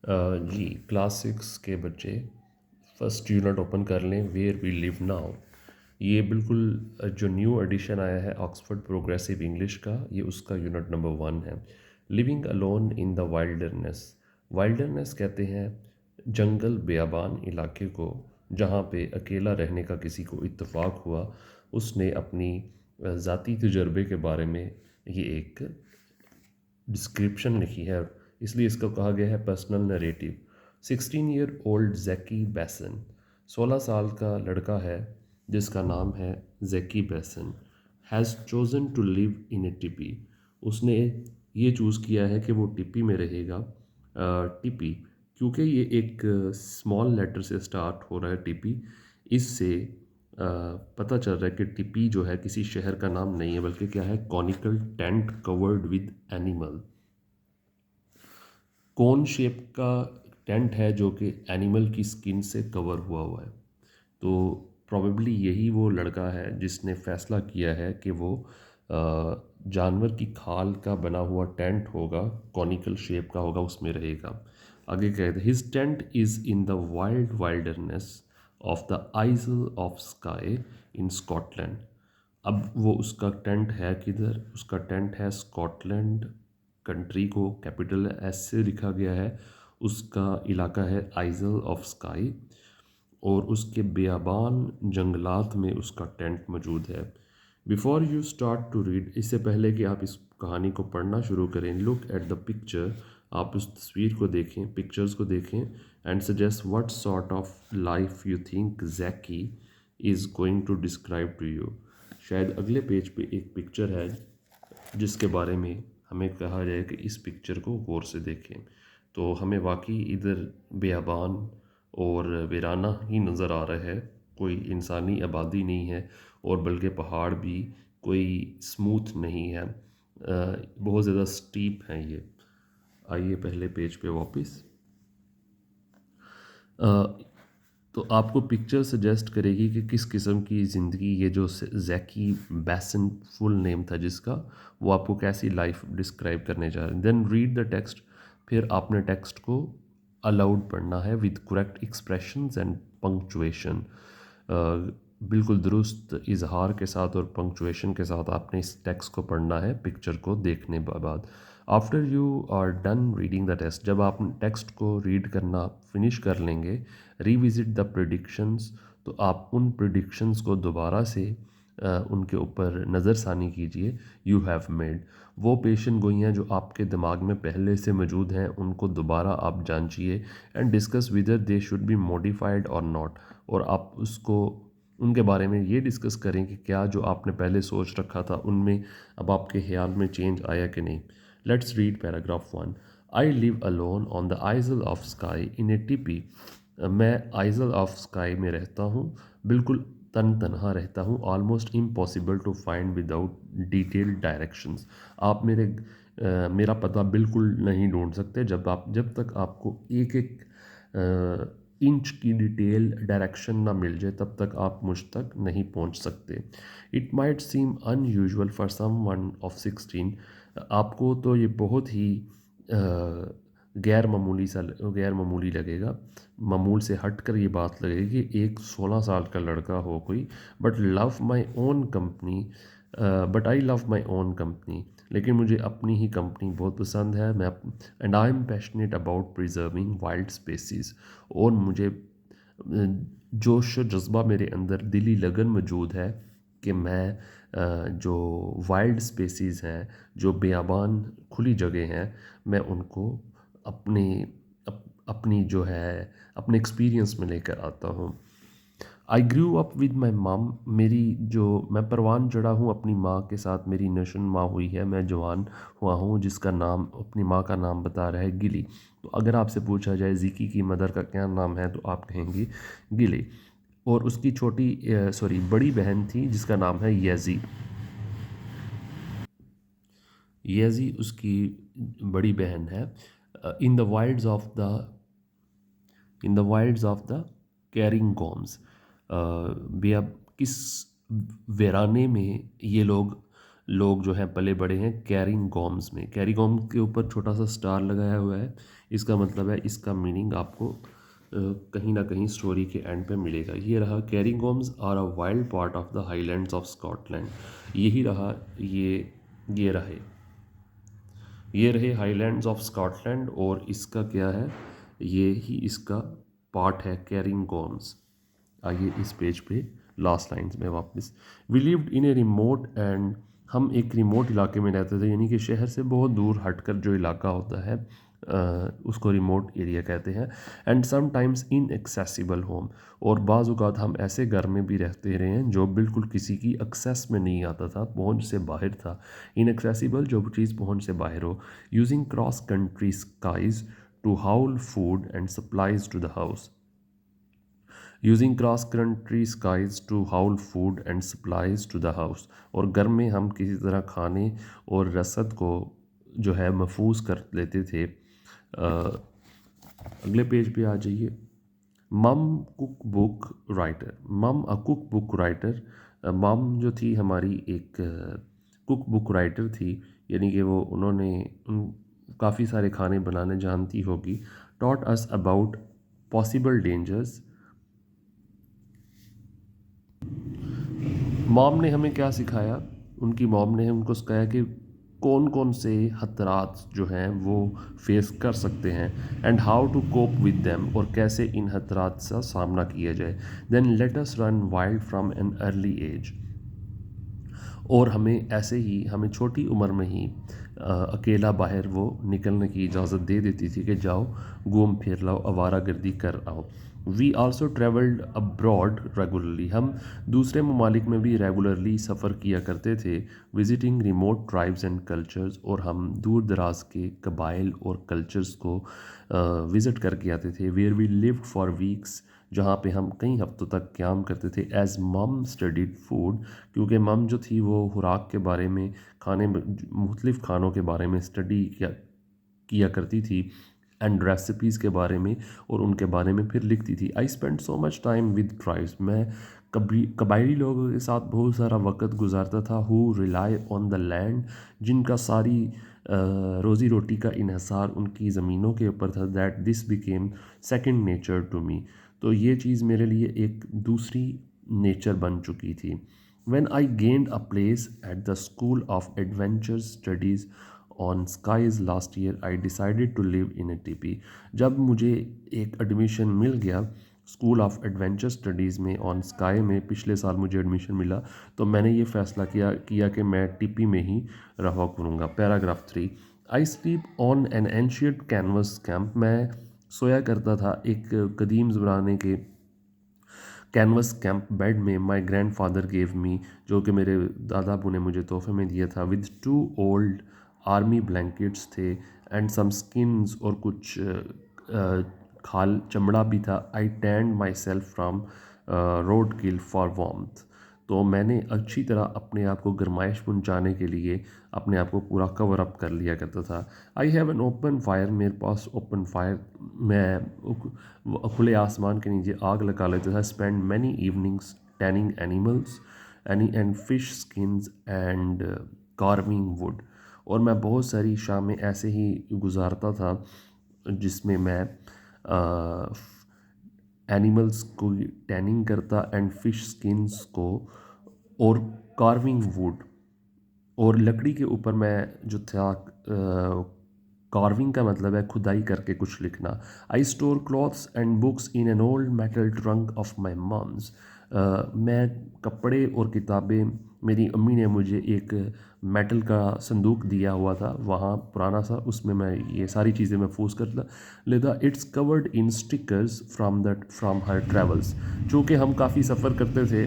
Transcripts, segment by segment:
जी, class 6 के बच्चे first unit open कर लें, वेयर वी लिव नाउ। ये बिल्कुल जो न्यू एडिशन आया है ऑक्सफोर्ड प्रोग्रेसिव इंग्लिश का, ये उसका यूनिट नंबर 1 है। Living alone in the wilderness. Wilderness कहते हैं जंगल बेयाबान इलाके को, जहाँ पे अकेला रहने का किसी को इत्तेफाक हुआ। उसने अपनी ज़ाती तजर्बे के बारे में ये एक डिस्क्रिप्शन लिखी है, इसलिए इसको कहा गया है personal narrative. 16 year old Jackie Basson, 16 साल का लड़का है जिसका नाम है Jackie Basson, has chosen to live in a tepee. उसने ये चूज़ किया है कि वो टिपी में रहेगा। टिपी क्योंकि ये एक स्मॉल लेटर से स्टार्ट हो रहा है टिपी, इससे पता चल रहा है कि टिपी जो है किसी शहर का नाम नहीं है, बल्कि क्या है, conical tent covered with animal. Cone shape का टेंट है जो कि एनिमल की स्किन से कवर हुआ है। तो प्रॉबेबली यही वो लड़का है जिसने फैसला किया है कि वो जानवर की खाल का बना हुआ टेंट होगा, कॉनिकल शेप का होगा, उसमें रहेगा। आगे कहते हैं his tent is in the wild wilderness of the Isle of Skye in Scotland. अब वो उसका टेंट है किधर? उसका टेंट है स्कॉटलैंड कंट्री को कैपिटल एस से लिखा गया है। उसका इलाका है आइजल ऑफ स्काई, और उसके बेयाबान जंगलात में उसका टेंट मौजूद है। Before you start to read, इससे पहले कि आप इस कहानी को पढ़ना शुरू करें, लुक एट द पिक्चर, आप उस तस्वीर को देखें, पिक्चर्स को देखें, and suggest what sort of life you think Jackie is going to describe to you. शायद अगले पेज पे एक पिक्चर है जिसके बारे में हमें कहा जाए कि इस पिक्चर को गौर से देखें। तो हमें वाकई इधर बेयाबान और वीराना ही नज़र आ रहा है, कोई इंसानी आबादी नहीं है, और बल्कि पहाड़ भी कोई स्मूथ नहीं है, बहुत ज़्यादा स्टीप हैं ये। आइए पहले पेज पे वापस। अ, तो आपको पिक्चर सजेस्ट करेगी कि किस किस्म की ज़िंदगी ये जो जैकी बैसन फुल नेम था जिसका, वो आपको कैसी लाइफ डिस्क्राइब करने जा रहे हैं। देन रीड द टेक्स्ट, फिर आपने टेक्स्ट को अलाउड पढ़ना है with correct expressions and punctuation. बिल्कुल दुरुस्त इजहार के साथ और पंक्चुएशन के साथ आपने इस टेक्स्ट को पढ़ना है पिक्चर को देखने के बाद। After you are done reading the text, जब आप टेक्स्ट को रीड करना फिनिश कर लेंगे, रिविजिट द प्रिडिक्शंस, तो आप उन प्रिडिक्शंस को दोबारा से उनके ऊपर नज़रसानी कीजिए। यू हैव मेड, वो पेशन गोइयाँ जो आपके दिमाग में पहले से मौजूद हैं उनको दोबारा आप जांचिए। And discuss whether they should be modified और नॉट, और आप उसको उनके बारे में ये डिस्कस करें कि क्या जो आपने पहले सोच रखा था उनमें अब आपके ख्याल में चेंज आया कि नहीं। Let's read paragraph 1। I live alone on the Isle of Skye in a tepee. मैं आइजल ऑफ स्काई में रहता हूँ, बिल्कुल तनहा रहता हूँ। Almost impossible to find without detailed directions. आप मेरा पता बिल्कुल नहीं ढूंढ सकते जब तक आपको एक एक इंच की डिटेल डायरेक्शन ना मिल जाए, तब तक आप मुझ तक नहीं पहुंच सकते। It might seem unusual for someone of 16। आपको तो ये बहुत ही गैर मामूली लगेगा, मामूल से हट कर ये बात लगेगी कि एक 16 साल का लड़का हो कोई। But love my own company, but I love my own company, लेकिन मुझे अपनी ही कंपनी बहुत पसंद है। मैं and I am passionate about preserving wild species, और मुझे जोश और जज्बा मेरे अंदर, दिली लगन मौजूद है कि मैं जो वाइल्ड स्पेसीज़ हैं, जो बेयाबान खुली जगह हैं, मैं उनको अपनी अपनी जो है अपने एक्सपीरियंस में लेकर आता हूँ। आई ग्रू अप विद माई मम, मैं परवान चढ़ा हूँ अपनी माँ के साथ, मेरी नशन माँ हुई है, मैं जवान हुआ हूँ, जिसका नाम अपनी माँ का नाम बता रहा है गिली। तो अगर आपसे पूछा जाए जिकी की मदर का क्या नाम है, तो आप कहेंगे गिली। और उसकी बड़ी बहन थी जिसका नाम है येजी। येजी उसकी बड़ी बहन है। In the wilds of the in the wilds of the Cairngorms, बेअब किस वीराने में ये लोग लोग जो हैं पले बड़े हैं कैरिंगॉम्स में। कैरिंगॉम के ऊपर छोटा सा स्टार लगाया हुआ है, इसका मतलब है, इसका मीनिंग आपको कहीं ना कहीं स्टोरी के एंड पे मिलेगा। ये रहा, Cairngorms are a wild part of the Highlands of Scotland. यही रहा, ये रहे, ये रहे हाईलैंड्स ऑफ स्कॉटलैंड, और इसका क्या है, ये ही इसका पार्ट है, कैरिंगॉम्स। आइए इस पेज पे लास्ट लाइन्स में वापस, we lived in a remote end, हम एक रिमोट इलाके में रहते थे, यानी कि शहर से बहुत दूर हटकर जो इलाका होता है उसको रिमोट एरिया कहते हैं। एंड समटाइम्स इनएक्सेसिबल होम, और बाज़ औक़ात हम ऐसे घर में भी रहते रहे हैं जो बिल्कुल किसी की एक्सेस में नहीं आता था, पहुंच से बाहर था। इनएक्सेसिबल, जो चीज़ पहुंच से बाहर हो। Using cross country skis to haul food and supplies to the house, using cross country skis to haul food and supplies to the house, और घर में हम किसी तरह खाने और रसद को जो है महफूज कर लेते थे। अगले पेज पे आ जाइए। मम कुक बुक राइटर, मम अ कुक बुक राइटर, मम जो थी हमारी एक कुक बुक राइटर थी, यानी कि वो उन्होंने काफ़ी सारे खाने बनाने जानती होगी। Taught us about possible dangers, mom ने हमें क्या सिखाया, उनकी मॉम ने हमको सिखाया कि कौन कौन से खतरात जो हैं वो फेस कर सकते हैं, and how to cope with them, और कैसे इन खतरात का सामना किया जाए। Then let us run wild from an early age, और हमें ऐसे ही, हमें छोटी उम्र में ही अकेला बाहर वो निकलने की इजाज़त दे देती थी कि जाओ घूम फिर लाओ, आवारागर्दी कर आओ। We also travelled abroad regularly, हम दूसरे ममालिक में भी रेगुलरली सफ़र किया करते थे। Visiting remote tribes and cultures, और हम दूर दराज के कबाइल और कल्चर्स को विज़िट करके आते थे। Where we lived for weeks, जहाँ पे हम कई हफ्तों तक क़याम करते थे। एज मम स्टडीड फूड, क्योंकि मम जो थी वो खुराक के बारे में, खाने में मुख्तलिफ़ खानों के बारे में स्टडी किया करती थी, एंड रेसिपीज़ के बारे में, और उनके बारे में फिर लिखती थी। I spend so much time with tribes, मैं कबायली लोगों के साथ बहुत सारा वक्त गुजारता था। Who rely on the land, जिनका सारी रोज़ी रोटी का इन्हसार उनकी ज़मीनों के ऊपर था। That this became second nature to me, तो ये चीज़ मेरे लिए एक दूसरी नेचर बन चुकी थी। When I gained a place at the school of adventure studies on skies last year, I decided to live in a tepee, जब मुझे एक एडमिशन मिल गया स्कूल ऑफ एडवेंचर स्टडीज़ में ऑन स्काई में, पिछले साल मुझे एडमिशन मिला, तो मैंने ये फ़ैसला किया कि मैं टीपी में ही रहा करूँगा। Paragraph 3, I sleep on an ancient canvas camp, मैं सोया करता था एक कदीम ज़माने के कैनवस कैंप बेड में। My grand father gave me, जो कि मेरे दादा अबू ने मुझे तोहफे में दिया था। विद 2 ओल्ड आर्मी ब्लैंकेट्स थे, एंड सम स्किन्स, और कुछ खाल चमड़ा भी था। I tanned myself from roadkill for warmth, तो मैंने अच्छी तरह अपने आप को गर्माइश पहुंचाने के लिए अपने आप को पूरा कवर अप कर लिया करता था। I have an open fire, मेरे पास ओपन फायर, मैं खुले आसमान के नीचे आग लगा लेता था। Spend many evenings tanning animals and fish skins and carving would, और मैं बहुत सारी शामें ऐसे ही गुजारता था जिसमें मैं एनिमल्स को टैनिंग करता, एंड फिश स्किन्स को, और कार्विंग वुड, और लकड़ी के ऊपर मैं जो था, कार्विंग का मतलब है खुदाई करके कुछ लिखना। I store clothes and books in an old metal trunk of my mum's, मैं कपड़े और किताबें, मेरी अम्मी ने मुझे एक मेटल का संदूक दिया हुआ था वहाँ पुराना सा, उसमें मैं ये सारी चीज़ें महफूज कर लेता। It's covered in stickers from her travels, चूँकि हम काफ़ी सफ़र करते थे,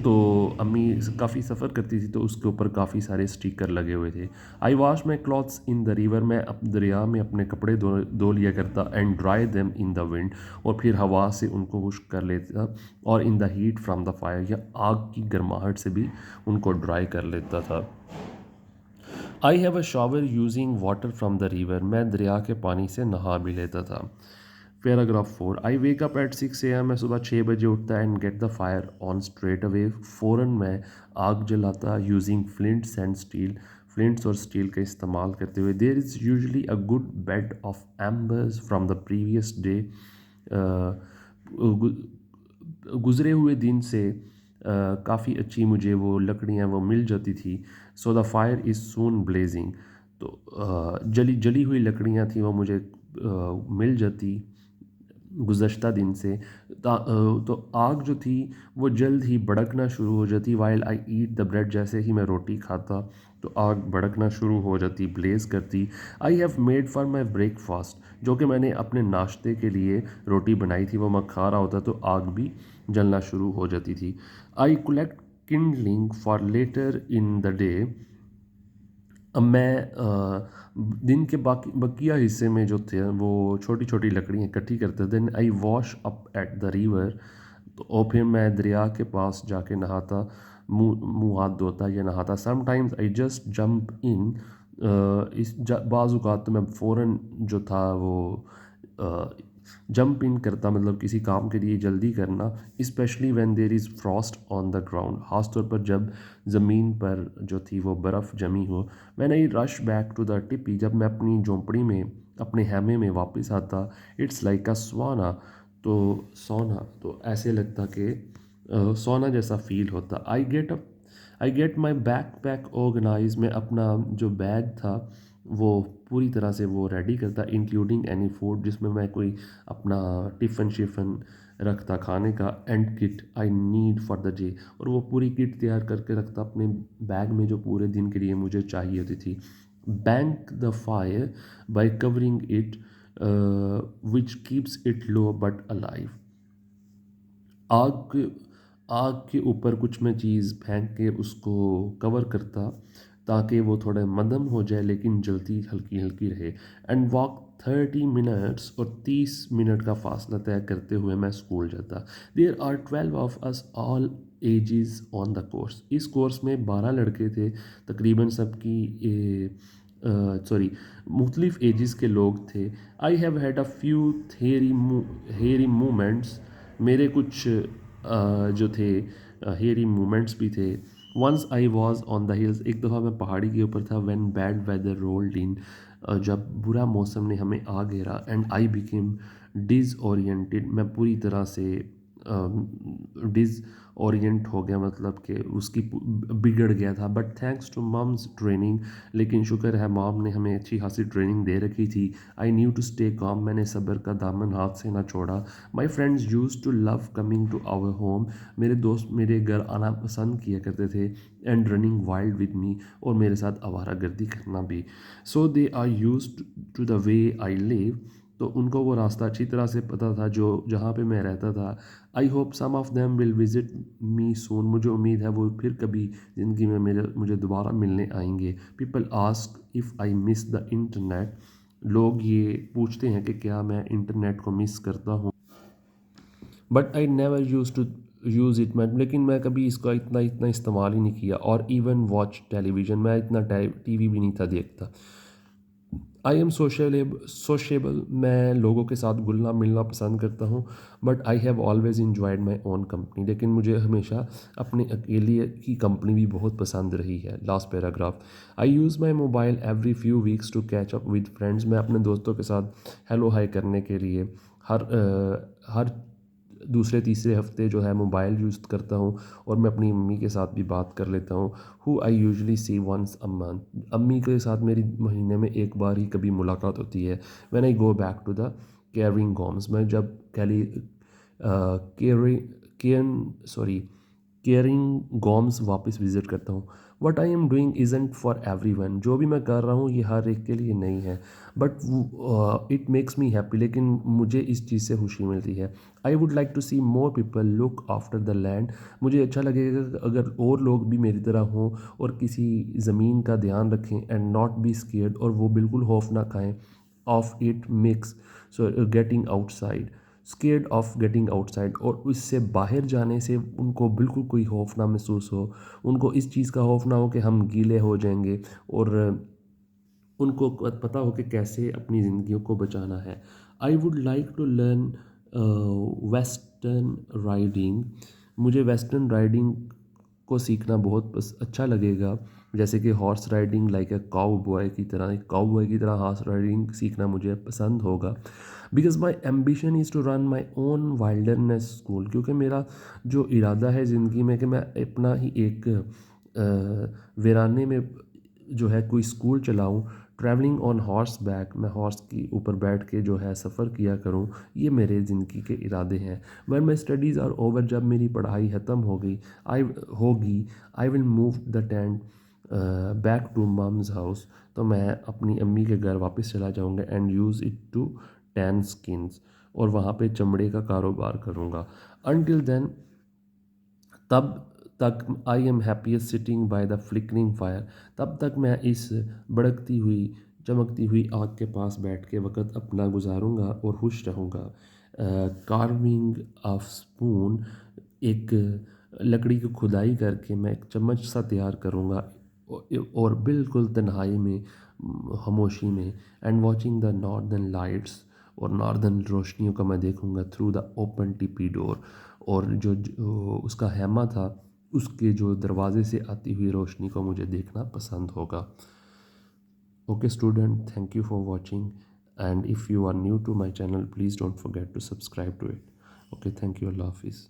तो अम्मी काफ़ी सफ़र करती थी, तो उसके ऊपर काफ़ी सारे स्टिकर लगे हुए थे। I wash my clothes in the river, मैं दरिया में अपने कपड़े धो लिया करता। And dry them in the wind, और फिर हवा से उनको खुश्क कर लेता, और in the heat from the fire, या आग की गर्माहट से भी उनको ड्राई कर लेता था। I have a shower using water from the river, मैं दरिया के पानी से नहा भी लेता था। Paragraph 4, I wake up at 6 AM। मैं सुबह 6 बजे उठता and get the fire on straight away. फ़ौरन मैं आग जलाता using flints and steel, flints और स्टील का इस्तेमाल करते हुए। There is usually a good bed of embers from the previous day. गुज़रे हुए दिन से काफ़ी अच्छी मुझे वो लकड़ियाँ वो मिल जाती थी। So the fire is soon blazing. तो जली जली हुई लकड़ियाँ थी वो मुझे मिल जाती गुज़श्ता दिन से। तो आग जो थी वो जल्द ही भड़कना शुरू हो जाती। While I eat the bread, जैसे ही मैं रोटी खाता तो आग भड़कना शुरू हो जाती, ब्लेज करती। I have made for my breakfast, जो कि मैंने अपने नाश्ते के लिए रोटी बनाई थी वो मैं खा रहा होता तो आग भी जलना शुरू हो जाती थी। I collect kindling for later in the day. अब मैं दिन के बाकी बकिया हिस्से में जो थे वो छोटी छोटी लकड़ियाँ इकट्ठी करते। Then I wash up at the river. तो और फिर मैं दरिया के पास जाके नहाता, मुंह मुंह हाथ धोता या नहाता। Sometimes I just jump in. बाज़ औक़ात तो मैं फ़ौरन जो था वो जंप इन करता, मतलब किसी काम के लिए जल्दी करना। Specially when there is frost on the ground, ख़ासतौर पर जब ज़मीन पर जो थी वो बर्फ़ जमी हो। When I rush back to the tepee, जब मैं अपनी झोंपड़ी में अपने हैमे में वापस आता। इट्स लाइक अ स्वाना, तो सोना, तो ऐसे लगता कि सोना जैसा फील होता। I get my backpack organise. मैं अपना जो बैग था वो पूरी तरह से वो रेडी करता, इंक्लूडिंग एनी फूड, जिसमें मैं कोई अपना टिफ़न शिफ़न रखता खाने का। And kit I need for the day, और वो पूरी किट तैयार करके रखता अपने बैग में जो पूरे दिन के लिए मुझे चाहिए होती थी। Bank the fire bye covering it, which keeps it low but alive. आग आग के ऊपर कुछ मैं चीज़ फेंक के उसको कवर करता ताकि वो थोड़ा मदम हो जाए लेकिन जलती हल्की हल्की रहे। एंड वॉक 30 मिनट्स, और 30 मिनट का फासला तय करते हुए मैं स्कूल जाता। There are 12 of us all ages on the course. इस कोर्स में 12 लड़के थे, तकरीबन सबकी सॉरी मुख्तलिफ एजेस के लोग थे। I have had a few hairy moments. मेरे कुछ जो थे हेयरी मूवमेंट्स भी थे। Once I was on the hills, एक दफ़ा मैं पहाड़ी के ऊपर था। When bad weather rolled in, जब बुरा मौसम ने हमें आ घेरा। एंड आई बिकेम डिसओरिएंटेड, मैं पूरी तरह से डिसओरिएंट हो गया, मतलब कि उसकी बिगड़ गया था। But thanks to mum's training, लेकिन शुक्र है मॉम ने हमें अच्छी खासी ट्रेनिंग दे रखी थी। I knew to stay calm, मैंने सब्र का दामन हाथ से ना छोड़ा। My friends use to love coming to our home, मेरे दोस्त मेरे घर आना पसंद किया करते थे। And running wild with me, और मेरे साथ आवारा गर्दी करना भी। So they are use to the way I live, तो उनको वो रास्ता अच्छी तरह से पता था जो जहाँ पे मैं रहता था। I hope some of them will visit me soon, मुझे उम्मीद है वो फिर कभी ज़िंदगी में मुझे दोबारा मिलने आएंगे। People ask if I miss the internet, लोग ये पूछते हैं कि क्या मैं इंटरनेट को मिस करता हूँ। But I never use to use it, मैं लेकिन मैं कभी इसका इतना इतना इस्तेमाल ही नहीं किया। और इवन वॉच टेलीविज़न, मैं इतना टीवी भी नहीं था देखता। आई एम सोशेबल, मैं लोगों के साथ घुलना मिलना पसंद करता हूँ। But I have always enjoyed my own company, लेकिन मुझे हमेशा अपने अकेले की कंपनी भी बहुत पसंद रही है। Last paragraph, I use my mobile every few weeks to catch up with friends. मैं अपने दोस्तों के साथ हेलो हाई करने के लिए हर दूसरे तीसरे हफ्ते जो है मोबाइल यूज़ करता हूँ, और मैं अपनी मम्मी के साथ भी बात कर लेता हूँ। Who I usually see once a month, अम्मी के साथ मेरी महीने में एक बार ही कभी मुलाकात होती है। When I go back to the Cairngorms, मैं जब केयरिंग सॉरी केयरिंग गॉम्स वापस विज़िट करता हूँ। What I am doing isn't for every one, जो भी मैं कर रहा हूँ ये हर एक के लिए नहीं है। But it makes me happy, लेकिन मुझे इस चीज़ से खुशी मिलती है। I would like to see more people look after the land, मुझे अच्छा लगेगा कि अगर और लोग भी मेरी तरह हों और किसी ज़मीन का ध्यान रखें। एंड नॉट बी स्केर्ड, और वो बिल्कुल खौफ ना खाएं of it mix getting outside, scared of getting outside, और उससे बाहर जाने से उनको बिल्कुल कोई खौफ ना महसूस हो। उनको इस चीज़ का खौफ ना हो कि हम गीले हो जाएंगे, और उनको पता हो कि कैसे अपनी ज़िंदगियों को बचाना है। I would like to learn western riding. मुझे वेस्टर्न राइडिंग को सीखना बहुत अच्छा लगेगा, जैसे कि horse riding like a cowboy की तरह, एक काउ बॉय की तरह हॉर्स राइडिंग सीखना मुझे पसंद होगा। Because my ambition is to run my own wilderness school, क्योंकि मेरा जो इरादा है ज़िंदगी में कि मैं अपना ही एक वीराने में जो है कोई स्कूल चलाऊं, ट्रैवलिंग ऑन हॉर्स बैक, मैं हॉर्स की ऊपर बैठ के जो है सफ़र किया करूं, ये मेरे ज़िंदगी के इरादे हैं। When my studies are over, जब मेरी पढ़ाई ख़त्म आई होगी, I will move the tent back to mum's house, तो मैं अपनी अम्मी के घर वापस चला जाऊंगा and use it to tan skins, और वहाँ पे चमड़े का कारोबार करूँगा। अनटिल देन, तब तक I am happiest sitting by the flickering fire, तब तक मैं इस भड़कती हुई चमकती हुई आग के पास बैठ के वक़्त अपना गुजारूंगा और खुश रहूँगा। कार्विंग ऑफ स्पून, एक लकड़ी की खुदाई करके मैं एक चम्मच सा तैयार करूँगा, और बिल्कुल तन्हाई में, खामोशी में, and watching the northern lights, और नॉर्दर्न रोशनियों का मैं देखूंगा through the open TP door, और जो उसका हैमा था उसके जो दरवाजे से आती हुई रोशनी को मुझे देखना पसंद होगा। Okay student, thank you for watching, and if you are new to my channel please don't forget to subscribe to it. Okay, thank you, अल्लाह हाफिज़।